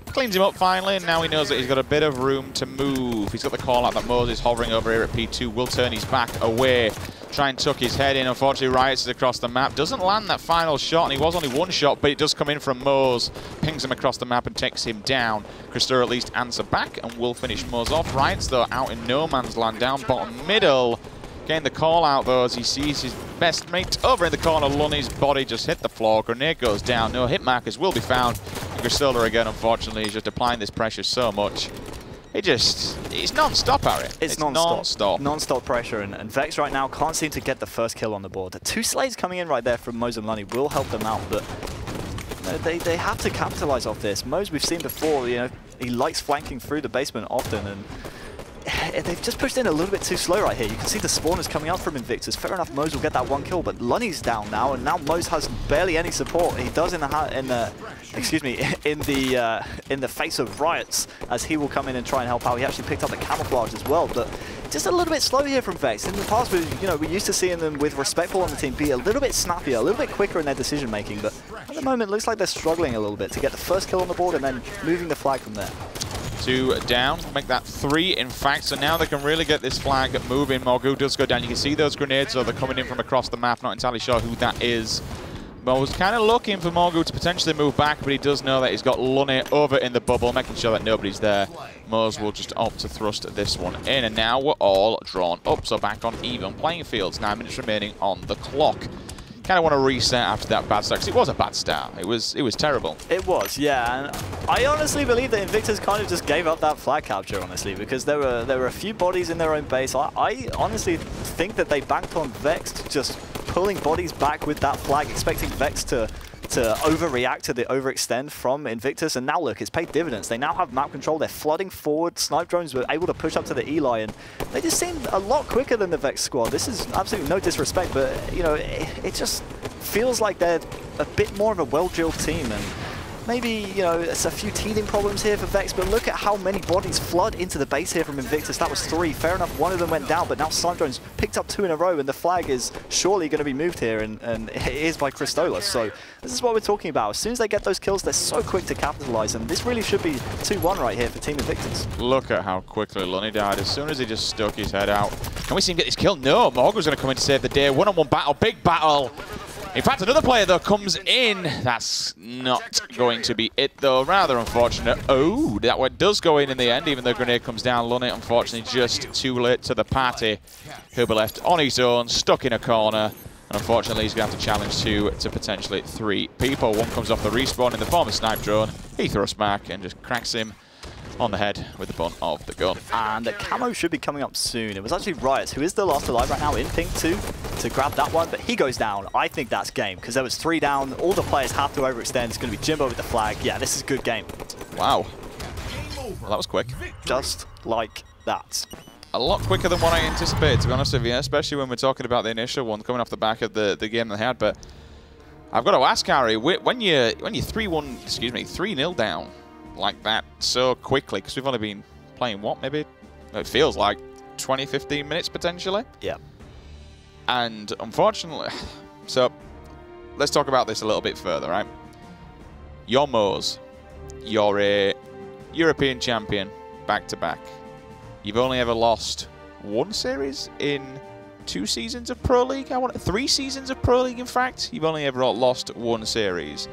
cleans him up finally, and now he knows that he's got a bit of room to move. He's got the call out that Moses hovering over here at P2 will turn his back away, try and tuck his head in. Unfortunately, Riots is across the map. Doesn't land that final shot, and he was only 1 shot, but it does come in from Mose. Pings him across the map and takes him down. Krister at least answer back and will finish Mose off. Riots, though, out in no man's land, down bottom middle. Getting the call out, though, as he sees his best mate over in the corner. Lunny's body just hit the floor. Grenade goes down. No hit markers will be found. Griselda again, unfortunately, is just applying this pressure so much. It's non-stop, Harry. It's non-stop. Non-stop pressure, and Vexed right now can't seem to get the first kill on the board. The 2 slays coming in right there from Moze and Lunny will help them out, but they have to capitalize off this. Moze, we've seen before, you know, he likes flanking through the basement often, and they've just pushed in a little bit too slow right here. You can see the spawners coming out from Invictus. Fair enough, Moze will get that 1 kill, but Lunny's down now, and now Moze has barely any support. He does in the face of Riots, as he will come in and try and help out. He actually picked up the camouflage as well, but just a little bit slow here from Vex. In the past, we used to seeing them with Respectful on the team be a little bit snappier, a little bit quicker in their decision making, but at the moment, it looks like they're struggling a little bit to get the first kill on the board and then moving the flag from there. 2 down, make that 3 in fact, so now they can really get this flag moving. Morgu does go down. You can see those grenades, so they're coming in from across the map. Not entirely sure who that is. Mo was kind of looking for Morgu to potentially move back, but he does know that he's got Lunny over in the bubble, making sure that nobody's there. Moze will just opt to thrust this one in, and now we're all drawn up, so back on even playing fields. 9 minutes remaining on the clock. Kind of want to reset after that bad start, because it was a bad start. It was terrible. It was, yeah. And I honestly believe that Invictus kind of just gave up that flag capture, honestly, because there were a few bodies in their own base. I honestly think that they banked on Vexed just pulling bodies back with that flag, expecting Vexed to overreact to the overextend from Invictus, and now look, it's paid dividends. They now have map control, they're flooding forward, snipe drones were able to push up to the Eli, and they just seem a lot quicker than the Vex squad. This is absolutely no disrespect, but you know, it just feels like they're a bit more of a well-drilled team, and maybe, you know, it's a few teething problems here for Vex, but look at how many bodies flood into the base here from Invictus. That was 3. Fair enough, 1 of them went down, but now Snipe Drones picked up 2 in a row, and the flag is surely going to be moved here, and it is by Cristola. So this is what we're talking about. As soon as they get those kills, they're so quick to capitalize, and this really should be 2-1 right here for Team Invictus. Look at how quickly Lunny died. As soon as he just stuck his head out. Can we see him get this kill? No, Morgu's going to come in to save the day. One-on-one battle, big battle. In fact, another player, though, comes in. That's not going to be it, though. Rather unfortunate. Oh, that one does go in the end, even though grenade comes down. Lunny, unfortunately, just too late to the party. He'll be left on his own, stuck in a corner. And unfortunately, he's going to have to challenge 2 to potentially 3 people. One comes off the respawn in the form of Snipe Drone. He thrusts back and just cracks him on the head with the butt of the gun. And the camo should be coming up soon. It was actually Riots, who is the last alive right now in pink 2, to grab that one, but he goes down. I think that's game, because there was 3 down. All the players have to overextend. It's going to be Jimbo with the flag. Yeah, this is a good game. Wow. Well, that was quick. Just like that. A lot quicker than what I anticipated, to be honest with you, especially when we're talking about the initial one coming off the back of the game they had. But I've got to ask, Harry, when you're 3-0 down like that so quickly, because we've only been playing, what, maybe, it feels like 20, 15 minutes potentially? Yeah. And unfortunately, so let's talk about this a little bit further, right? You're Moze. You're a European champion back-to-back. You've only ever lost 1 series in 2 seasons of Pro League. 3 seasons of Pro League, in fact. You've only ever lost 1 series.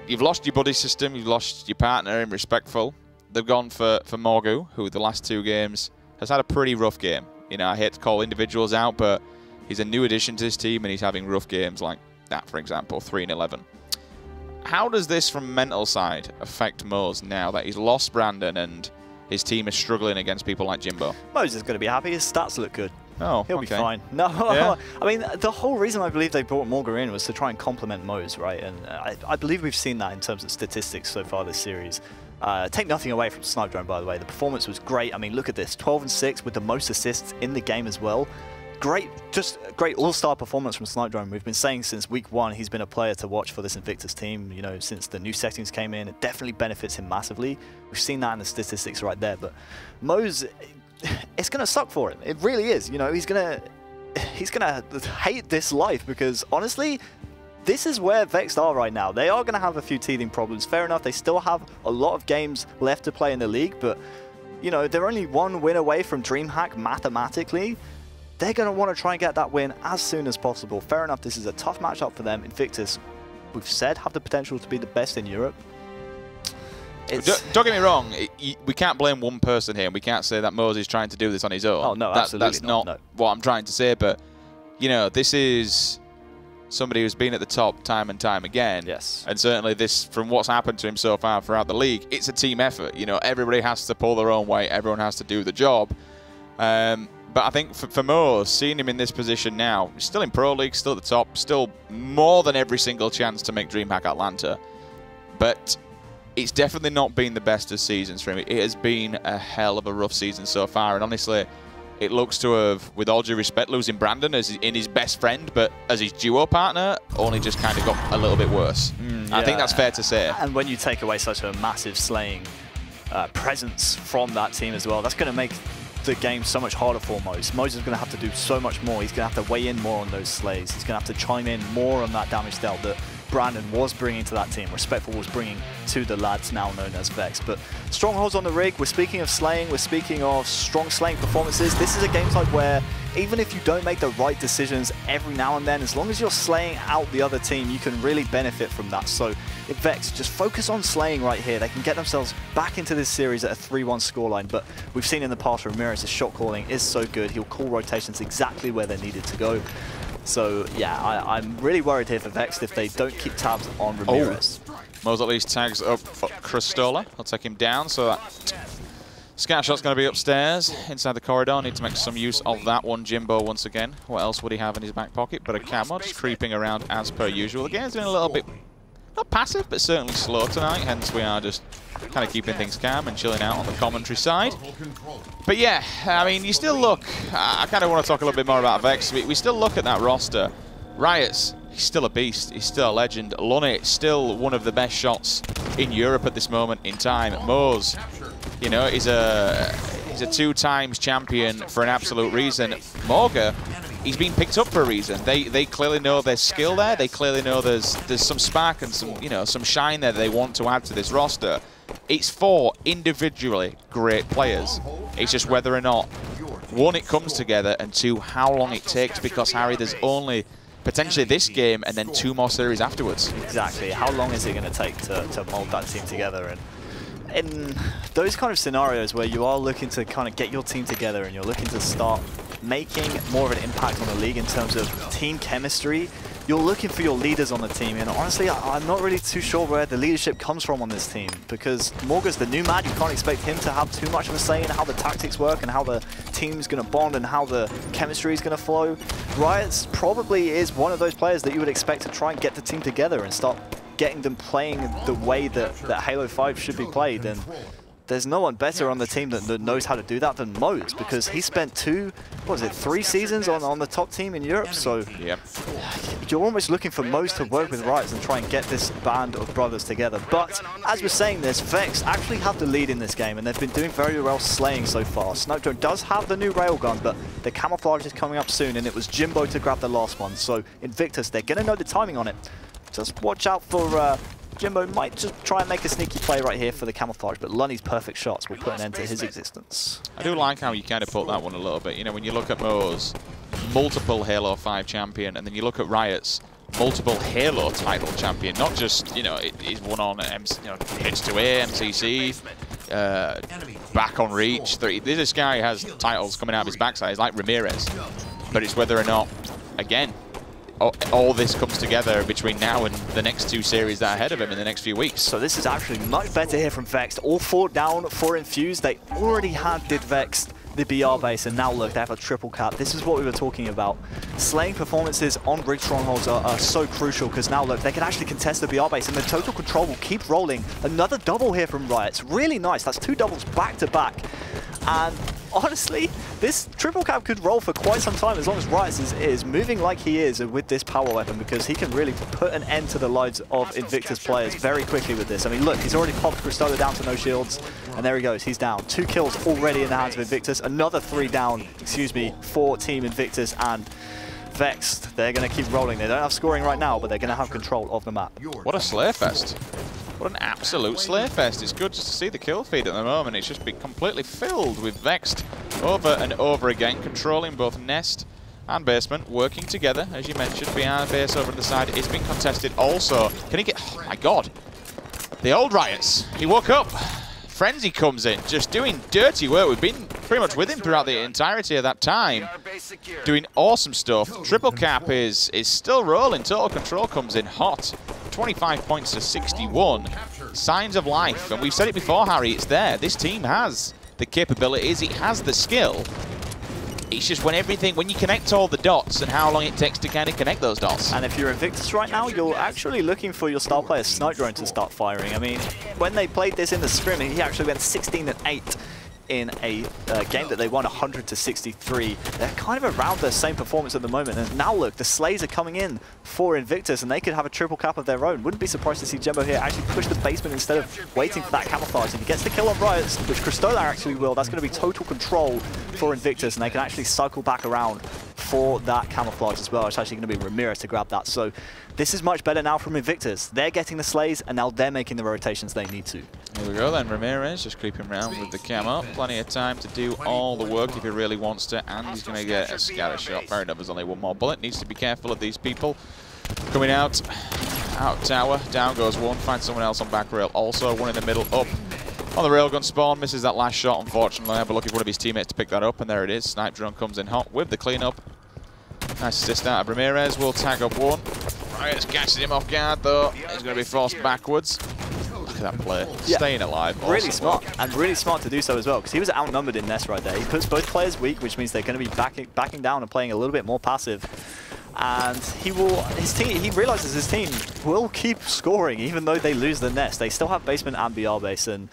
You've lost your buddy system, you've lost your partner in Respectful. They've gone for Morgu, who the last 2 games has had a pretty rough game. You know, I hate to call individuals out, but he's a new addition to this team and he's having rough games like that, for example, 3-11. How does this, from mental side, affect Moze now that he's lost Brandon and his team is struggling against people like Jimbo? Moze is going to be happy. His stats look good. Oh, he'll be fine. No, yeah. I mean, the whole reason I believe they brought Morgu in was to try and complement Moze, right? And I believe we've seen that in terms of statistics so far this series. Take nothing away from Snipe Drone, by the way. The performance was great. I mean, look at this. 12-6 with the most assists in the game as well. Great, just a great all-star performance from Snipe Drone. We've been saying since week 1 he's been a player to watch for this Invictus team. You know, since the new settings came in, it definitely benefits him massively. We've seen that in the statistics right there. But Moze, it's going to suck for him. It really is. You know, he's gonna hate this life, because honestly, this is where Vexed are right now. They are going to have a few teething problems. Fair enough, they still have a lot of games left to play in the league, but you know, they're only 1 win away from DreamHack mathematically. They're going to want to try and get that win as soon as possible. Fair enough, this is a tough matchup for them. Invictus, we've said, have the potential to be the best in Europe. Don't get me wrong, we can't blame one person here. We can't say that Moze is trying to do this on his own. Oh, no, absolutely That's not what I'm trying to say, but, you know, this is somebody who's been at the top time and time again. Yes. And certainly this, from what's happened to him so far throughout the league, it's a team effort. You know, everybody has to pull their own weight. Everyone has to do the job. But I think for Moz, seeing him in this position now, he's still in Pro League, still at the top, still more than every single chance to make DreamHack Atlanta. But it's definitely not been the best of seasons for him. It has been a hell of a rough season so far. And honestly, it looks to have, with all due respect, losing Brandon as in his best friend, but as his duo partner, only just kind of got a little bit worse. Yeah. I think that's fair to say. And when you take away such a massive slaying presence from that team as well, that's going to make the game so much harder for Moz. Moz is going to have to do so much more. He's going to have to weigh in more on those slays. He's going to have to chime in more on that damage dealt that Brandon was bringing to that team, Respectful was bringing to the lads now known as Vexed. But Strongholds on the rig, we're speaking of slaying, we're speaking of strong slaying performances. This is a game type where even if you don't make the right decisions every now and then, as long as you're slaying out the other team, you can really benefit from that. So if Vexed just focus on slaying right here, they can get themselves back into this series at a 3-1 scoreline. But we've seen in the past, Ramirez's shot calling is so good. He'll call rotations exactly where they're needed to go. So yeah, I'm really worried here for Vexed if they don't keep tabs on Ramirez. Moz at least tags up Kristola. I'll take him down, so that scout shot's going to be upstairs inside the corridor. Need to make some use of that one. Jimbo once again. What else would he have in his back pocket? But a camo just creeping around as per usual. The game's doing a little bit, not passive, but certainly slow tonight. Hence we are just kind of keeping things calm and chilling out on the commentary side. But yeah, I mean, you still look, I kind of want to talk a little bit more about Vex. We still look at that roster. Riots, he's still a beast. He's still a legend. Lunny, still one of the best shots in Europe at this moment in time. Moz, you know, he's a 2-times champion for an absolute reason. Morga, he's been picked up for a reason. They clearly know there's skill there. They clearly know there's some spark and some, you know, some shine there they want to add to this roster. It's 4 individually great players. It's just whether or not, 1, it comes together, and 2, how long it takes, because, Harry, there's only potentially this game and then 2 more series afterwards. Exactly. How long is it going to take to mold that team together? And in those kind of scenarios where you are looking to kind of get your team together and you're looking to start making more of an impact on the league in terms of team chemistry, you're looking for your leaders on the team, and honestly, I'm not really too sure where the leadership comes from on this team, because Morga's the new man. You can't expect him to have too much of a say in how the tactics work and how the team's going to bond and how the chemistry is going to flow. Riots probably is one of those players that you would expect to try and get the team together and start getting them playing the way that Halo 5 should be played. And there's no one better on the team that knows how to do that than Moz, because he spent 3 seasons on the top team in Europe. So yep, you're almost looking for Moz to work with Riots and try and get this band of brothers together. But as we're saying this, Vex actually have the lead in this game, and they've been doing very well slaying so far. Snowdrone does have the new railgun, but the camouflage is coming up soon, and it was Jimbo to grab the last one. So Invictus, they're going to know the timing on it. Just watch out for Jimbo. Might just try and make a sneaky play right here for the camouflage, but Lunny's perfect shots will put an end to his existence. I do like how you kind of put that one a little bit. You know, when you look at Moz, multiple Halo 5 champion, and then you look at Riots, multiple Halo title champion. Not just, you know, he's won on H2A, MCC, back on Reach. This guy has titles coming out of his backside. He's like Ramirez. But it's whether or not, again, all this comes together between now and the next 2 series that are ahead of him in the next few weeks. So this is actually much better here from Vexed. All 4 down for Infuse. They already did Vexed the BR base, and now look, they have a triple cap. This is what we were talking about. Slaying performances on Rig Strongholds are so crucial, because now look, they can actually contest the BR base, and the total control will keep rolling. Another double here from Riots. Really nice. That's 2 doubles back to back. And honestly, this triple cap could roll for quite some time as long as Riots is moving like he is with this power weapon, because he can really put an end to the lives of Invictus players very quickly with this. I mean, look, he's already popped Kristola down to no shields, and there he goes. He's down. 2 kills already in the hands of Invictus. Another 3 down, for Team Invictus and Vexed. They're going to keep rolling. They don't have scoring right now, but they're going to have control of the map. What a slay fest. What an absolute slay fest. It's good just to see the kill feed at the moment. It's just been completely filled with Vexed over and over again, controlling both Nest and Basement, working together, as you mentioned. Behind base over on the side, it's been contested also. Can he get... Oh my god. The old Riots. He woke up. Frenzy comes in, just doing dirty work. We've been pretty much with him throughout the entirety of that time, doing awesome stuff. Triple Cap is still rolling. Total Control comes in hot. 25 points to 61. Signs of life, and we've said it before, Harry, it's there. This team has the capabilities, it has the skill. It's just when you connect all the dots and how long it takes to kind of connect those dots. And if you're Invictus right now, you're actually looking for your star player Snipe Drone to start firing. I mean, when they played this in the scrim, he actually went 16-8 in a game that they won 100-63. They're kind of around their same performance at the moment. And now look, the Slays are coming in for Invictus, and they could have a triple cap of their own. Wouldn't be surprised to see Jimbo here actually push the basement instead of waiting for that camouflage. If he gets the kill on Riots, which Cristola actually will, that's going to be total control for Invictus, and they can actually cycle back around for that camouflage as well. It's actually going to be Ramirez to grab that. So this is much better now from Invictus. They're getting the Slays, and now they're making the rotations they need to. Here we go then, Ramirez just creeping around with the camo. Plenty of time to do all the work if he really wants to, and he's going to get a scatter shot. Fair enough, there's only one more bullet. Needs to be careful of these people. Coming out tower, down goes one, finds someone else on back rail. Also one in the middle, up on the railgun spawn, misses that last shot unfortunately. I'll be looking for one of his teammates to pick that up, and there it is. Snipe Drone comes in hot with the cleanup. Nice assist out of Ramirez, will tag up one. Riot's catching him off guard though. He's going to be forced backwards. Look at that play, yeah. Staying alive. Awesome. Really smart, and really smart to do so as well, because he was outnumbered in Nest right there. He puts both players weak, which means they're going to be backing down and playing a little bit more passive. And he realizes his team will keep scoring even though they lose the Nest. They still have basement and BR base, and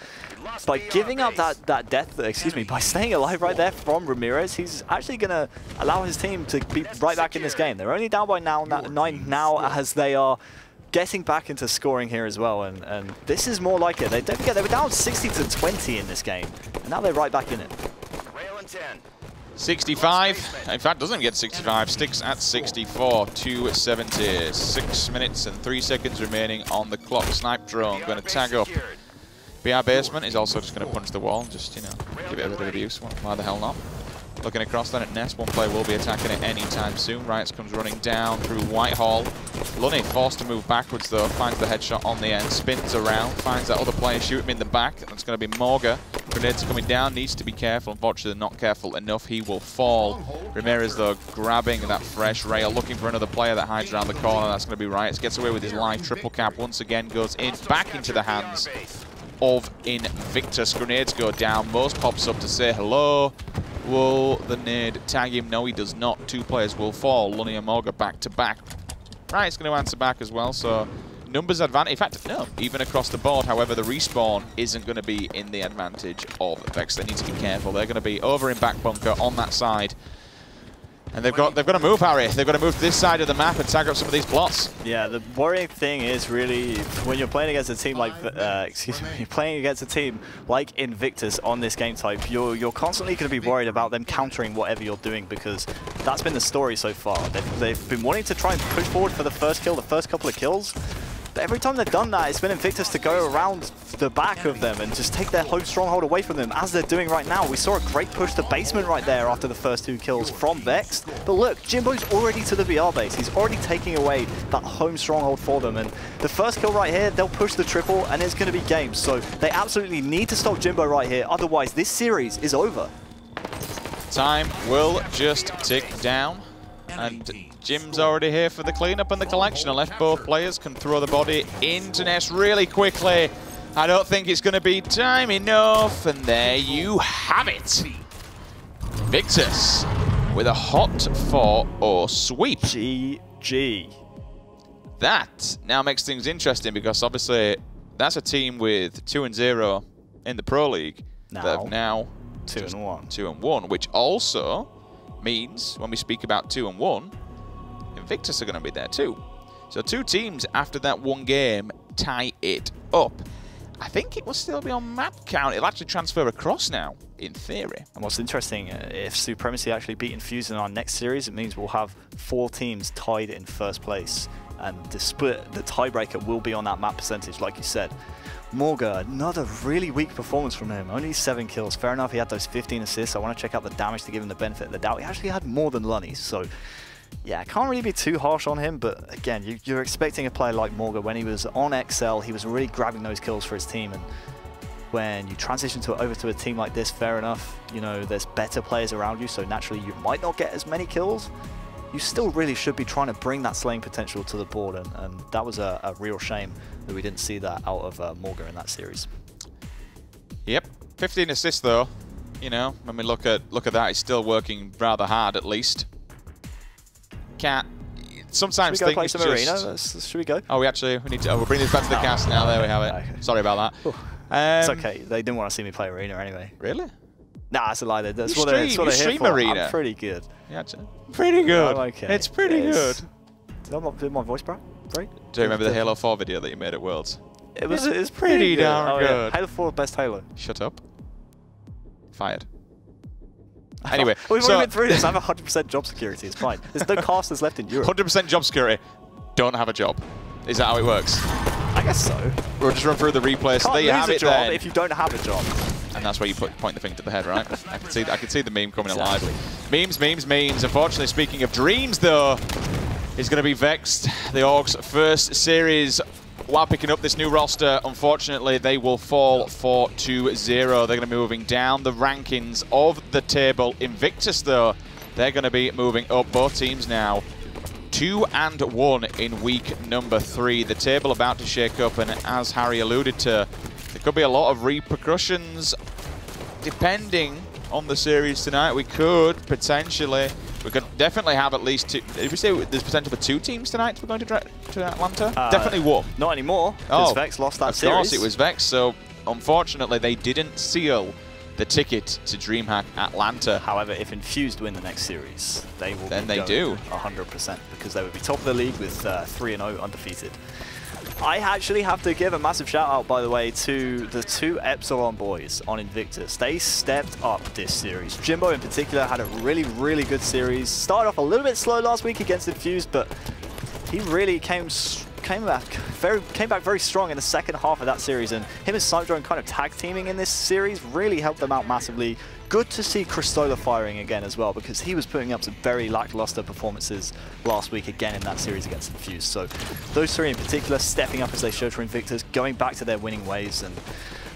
by giving up that death, by staying alive right there from Ramirez, he's actually going to allow his team to be right back in this game. They're only down by 9 now as they are getting back into scoring here as well, and this is more like it. Don't forget, they were down 60-20 in this game, and now they're right back in it. 65, in fact doesn't get 65, sticks at 64, 270, 6 minutes and 3 seconds remaining on the clock. Snipe Drone going to tag up. BR basement is also just going to punch the wall, just, you know, give it a bit of abuse. Why the hell not? Looking across then at Nest, one player will be attacking it anytime soon. Riots comes running down through Whitehall. Lunny forced to move backwards though, finds the headshot on the end, spins around, finds that other player, shoot him in the back. That's going to be Morga. Grenades coming down, needs to be careful. Unfortunately, not careful enough, he will fall. Ramirez though, grabbing that fresh rail, looking for another player that hides around the corner. That's going to be Riots. Gets away with his live triple cap once again, goes in, back into the hands of Invictus. Grenades go down, Most pops up to say hello. Will the nade tag him? No, he does not. 2 players will fall. Lunny and Morga back to back. Right, it's going to answer back as well, so numbers advantage. In fact, no, even across the board. However, the respawn isn't going to be in the advantage of Vexed. They need to be careful. They're going to be over in back bunker on that side. And they've got to move, Harry. They've got to move to this side of the map and tag up some of these plots. Yeah, the worrying thing is really when you're playing against a team like you're playing against a team like Invictus on this game type, you're constantly going to be worried about them countering whatever you're doing, because that's been the story so far. They've been wanting to try and push forward for the first kill, the first couple of kills. But every time they've done that, it's been Invictus to go around the back of them and just take their home stronghold away from them, as they're doing right now. We saw a great push to basement right there after the first 2 kills from Vexed. But look, Jimbo's already to the BR base. He's already taking away that home stronghold for them. And the first kill right here, they'll push the triple and it's going to be game. So they absolutely need to stop Jimbo right here. Otherwise, this series is over. Time will just tick down. And Jim's already here for the cleanup and the collection. Unless both players can throw the body into Nest really quickly, I don't think it's going to be time enough. And there you have it. Invictus with a hot 4-0 sweep. GG. That now makes things interesting, because obviously that's a team with 2-0 in the Pro League. That have now 2-1. 2-1, which also means when we speak about 2-1, Invictus are going to be there too. So 2 teams after that 1 game tie it up. I think it will still be on map count. It'll actually transfer across now, in theory. And what's interesting, if Supremacy actually beat Infuse in our next series, it means we'll have 4 teams tied in first place. And the tiebreaker will be on that map percentage, like you said. Morga, another really weak performance from him. Only 7 kills. Fair enough, he had those 15 assists. I want to check out the damage to give him the benefit of the doubt. He actually had more than Lunny, so yeah, can't really be too harsh on him. But again, you're expecting a player like Morga, when he was on XL, he was really grabbing those kills for his team. And when you transition over to a team like this, fair enough, you know, there's better players around you, so naturally you might not get as many kills. You still really should be trying to bring that slaying potential to the board, and that was a real shame that we didn't see that out of Morga in that series. Yep, 15 assists though. You know, when we look at that, he's still working rather hard at least. Sometimes should we go things play some just... arena? Should we go? Oh, we need to. We'll bring this back to the cast now. There we have it. Okay. Sorry about that. It's okay. They didn't want to see me play arena anyway. Really? Nah, that's a lie. That's you what they're here stream for. arena. I'm pretty good. Yeah, pretty good. I'm okay. It's pretty good. Did my voice break? Do you remember the Halo 4 video that you made at Worlds? It was pretty damn good. Yeah. Halo 4, best Halo. Shut up. Fired. Anyway, we've already been through this. I have 100% job security. It's fine. There's no casters left in Europe. 100% job security. Don't have a job. Is that how it works? I guess so. We'll just run through the replay. So Can't there you lose have a it job then. if you don't have a job. And that's where you point the finger to the head, right? I can see the meme coming alive. Memes. Unfortunately, speaking of dreams, though, is going to be Vexed, the Orcs' first series. While picking up this new roster, unfortunately, they will fall 4-2-0. They're going to be moving down the rankings of the table. Invictus, though, they're going to be moving up. Both teams now 2-1 in week number 3. The table about to shake up, and as Harry alluded to, there could be a lot of repercussions depending on the series tonight. We could definitely have at least 2. Did we say there's potential for 2 teams tonight if we're going to Atlanta? Definitely 1. Not anymore, because Vex lost that series. Of course it was Vex, so unfortunately they didn't seal the ticket to DreamHack Atlanta. However, if Infused win the next series, they will then be they do 100%, because they would be top of the league with 3-0 undefeated. I actually have to give a massive shout out, by the way, to the 2 Epsilon boys on Invictus. They stepped up this series. Jimbo in particular had a really, really good series. Started off a little bit slow last week against Infused, but he really came back very strong in the second half of that series, and him and Cyclone kind of tag teaming in this series really helped them out massively. Good to see Cristola firing again as well, because he was putting up some very lackluster performances last week again in that series against Infused. So those 3 in particular stepping up as they showed for Invictus, going back to their winning ways, and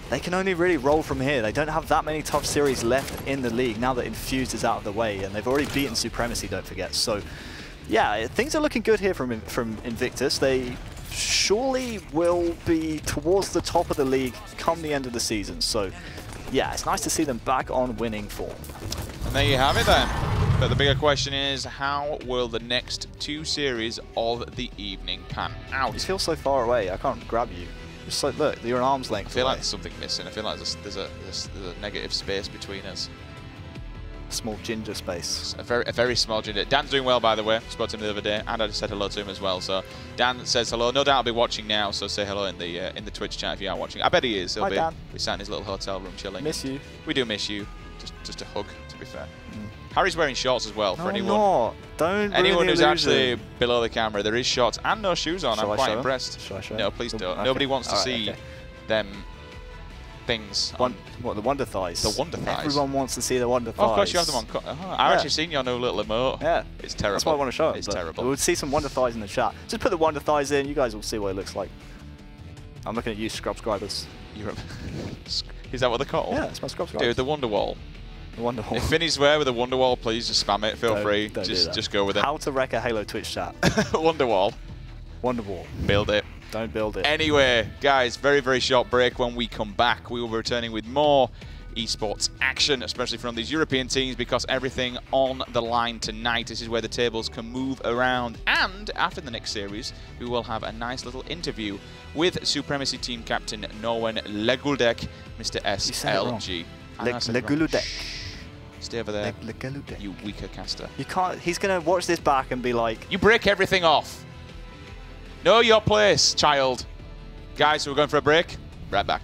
they can only really roll from here. They don't have that many tough series left in the league now that Infused is out of the way, and they've already beaten Supremacy, don't forget. So yeah, things are looking good here from Invictus. They surely will be towards the top of the league come the end of the season. So yeah, it's nice to see them back on winning form. And there you have it then. But the bigger question is, how will the next 2 series of the evening pan out? You feel so far away, I can't grab you. Just like, look, you're an arm's length I feel away. like there's something missing. I feel like there's a negative space between us. Small ginger space. A very small ginger. Dan's doing well, by the way. Spoke to him the other day, and I just said hello to him as well. So Dan says hello. No doubt I'll be watching now. So say hello in the Twitch chat if you are watching. I bet he is. He'll Hi, Dan. be sat in his little hotel room chilling. Miss you. We do miss you. Just a hug, to be fair. Harry's wearing shorts as well. For anyone. No, don't. Anyone who's actually below the camera, there is shorts and no shoes on. I'm quite impressed. Shall I show No, please don't. Okay. Nobody wants to see them things. What, the Wonder Thighs? The Wonder Thighs. Everyone wants to see the Wonder Thighs. Oh, of course you have them on. I've actually seen your new little emote. Yeah. It's terrible. That's why I want to show it. It's terrible. We'll see some Wonder Thighs in the chat. Just put the Wonder Thighs in. You guys will see what it looks like. I'm looking at you, subscribers. Is that what they're called? Yeah, it's my subscribers. Dude, the Wonder Wall. The Wonder Wall. If Finney's wear with a Wonder Wall, please just spam it. Feel free. Don't just go with it. How to wreck a Halo Twitch chat. Wonder Wall. Wonder Wall. Build it. Don't build it. Anyway, guys, very short break. When we come back, we will be returning with more esports action, especially from these European teams, because everything on the line tonight. This is where the tables can move around. And after the next series, we will have a nice little interview with Supremacy Team Captain Norwen Leguldek, Mr. SLG. Leguldek. Stay over there, you weaker caster. You can't. He's gonna watch this back and be like, you break everything off. Know your place, child. Guys, so we're going for a break. Right back.